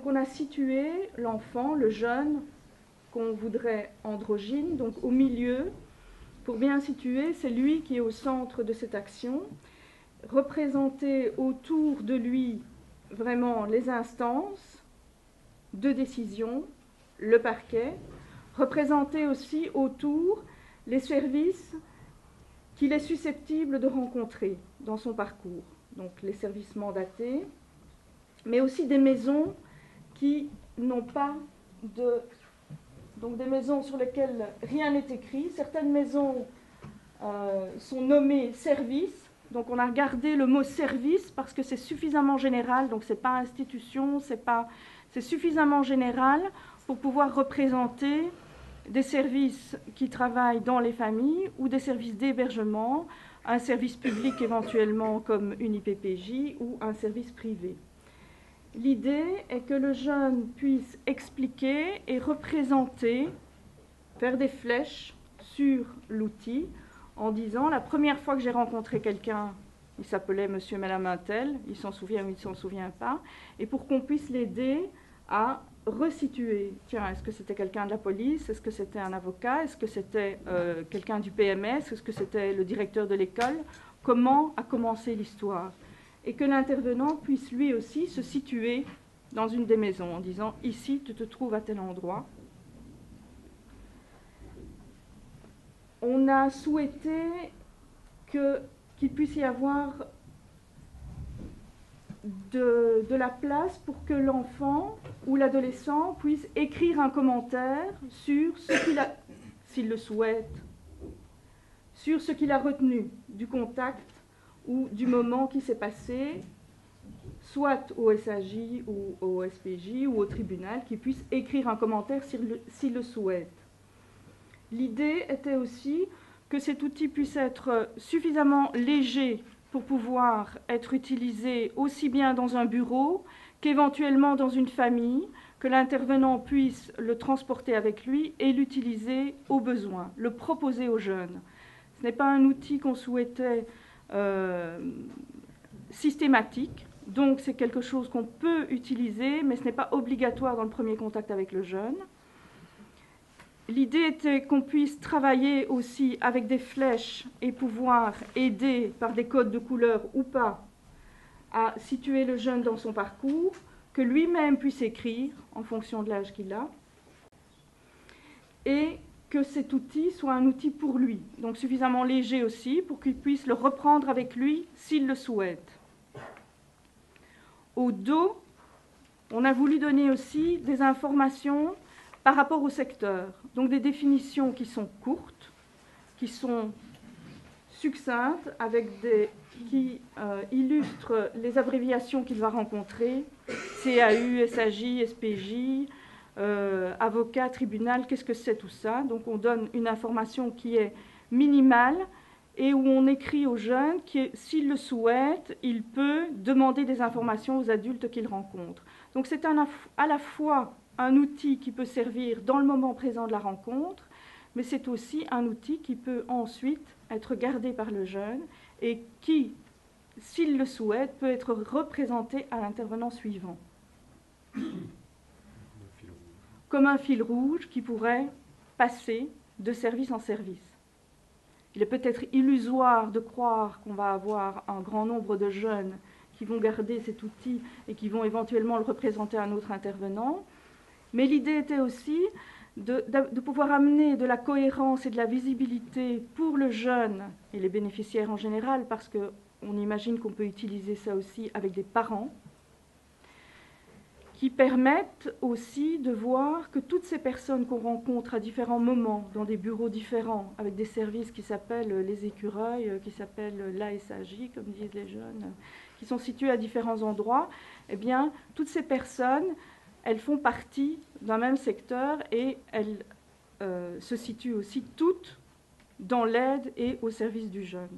donc on a situé l'enfant, le jeune, qu'on voudrait androgyne, donc au milieu. Pour bien situer, c'est lui qui est au centre de cette action. Représenter autour de lui vraiment les instances de décision, le parquet. Représenter aussi autour les services qu'il est susceptible de rencontrer dans son parcours. Donc les services mandatés, mais aussi des maisons qui n'ont pas de... Donc des maisons sur lesquelles rien n'est écrit. Certaines maisons sont nommées services. Donc on a regardé le mot service parce que c'est suffisamment général. Donc c'est pas institution, c'est suffisamment général pour pouvoir représenter des services qui travaillent dans les familles ou des services d'hébergement, un service public éventuellement comme une IPPJ ou un service privé. L'idée est que le jeune puisse expliquer et représenter, faire des flèches sur l'outil en disant la première fois que j'ai rencontré quelqu'un, il s'appelait monsieur, madame Untel, il s'en souvient ou il ne s'en souvient pas, et pour qu'on puisse l'aider à resituer. Tiens, est-ce que c'était quelqu'un de la police? Est-ce que c'était un avocat? Est-ce que c'était quelqu'un du PMS? Est-ce que c'était le directeur de l'école? Comment a commencé l'histoire? Et que l'intervenant puisse lui aussi se situer dans une des maisons en disant « ici, tu te trouves à tel endroit ». On a souhaité qu'il puisse y avoir de la place pour que l'enfant ou l'adolescent puisse écrire un commentaire sur ce qu'il a, s'il le souhaite, sur ce qu'il a retenu du contact ou du moment qui s'est passé, soit au SAJ ou au SPJ ou au tribunal, qui puisse écrire un commentaire s'il le souhaite. L'idée était aussi que cet outil puisse être suffisamment léger pour pouvoir être utilisé aussi bien dans un bureau qu'éventuellement dans une famille, que l'intervenant puisse le transporter avec lui et l'utiliser au besoin, le proposer aux jeunes. Ce n'est pas un outil qu'on souhaitait systématique, donc c'est quelque chose qu'on peut utiliser, mais ce n'est pas obligatoire dans le premier contact avec le jeune. L'idée était qu'on puisse travailler aussi avec des flèches et pouvoir aider par des codes de couleur ou pas à situer le jeune dans son parcours, que lui-même puisse écrire en fonction de l'âge qu'il a, et que cet outil soit un outil pour lui, donc suffisamment léger aussi pour qu'il puisse le reprendre avec lui s'il le souhaite. Au dos, on a voulu donner aussi des informations par rapport au secteur, donc des définitions qui sont courtes, qui sont succinctes, qui illustrent les abréviations qu'il va rencontrer, CAU, SAJ, SPJ, avocat, tribunal, qu'est-ce que c'est tout ça? Donc on donne une information qui est minimale et où on écrit aux jeunes que s'il le souhaite, il peut demander des informations aux adultes qu'il rencontre. Donc c'est à la fois un outil qui peut servir dans le moment présent de la rencontre, mais c'est aussi un outil qui peut ensuite être gardé par le jeune et qui, s'il le souhaite, peut être représenté à l'intervenant suivant. Comme un fil rouge qui pourrait passer de service en service. Il est peut-être illusoire de croire qu'on va avoir un grand nombre de jeunes qui vont garder cet outil et qui vont éventuellement le représenter à un autre intervenant. Mais l'idée était aussi de pouvoir amener de la cohérence et de la visibilité pour le jeune et les bénéficiaires en général, parce qu'on imagine qu'on peut utiliser ça aussi avec des parents, qui permettent aussi de voir que toutes ces personnes qu'on rencontre à différents moments, dans des bureaux différents, avec des services qui s'appellent les écureuils, qui s'appellent l'ASAJ, comme disent les jeunes, qui sont situés à différents endroits, eh bien, toutes ces personnes, elles font partie d'un même secteur et elles se situent aussi toutes dans l'aide et au service du jeune.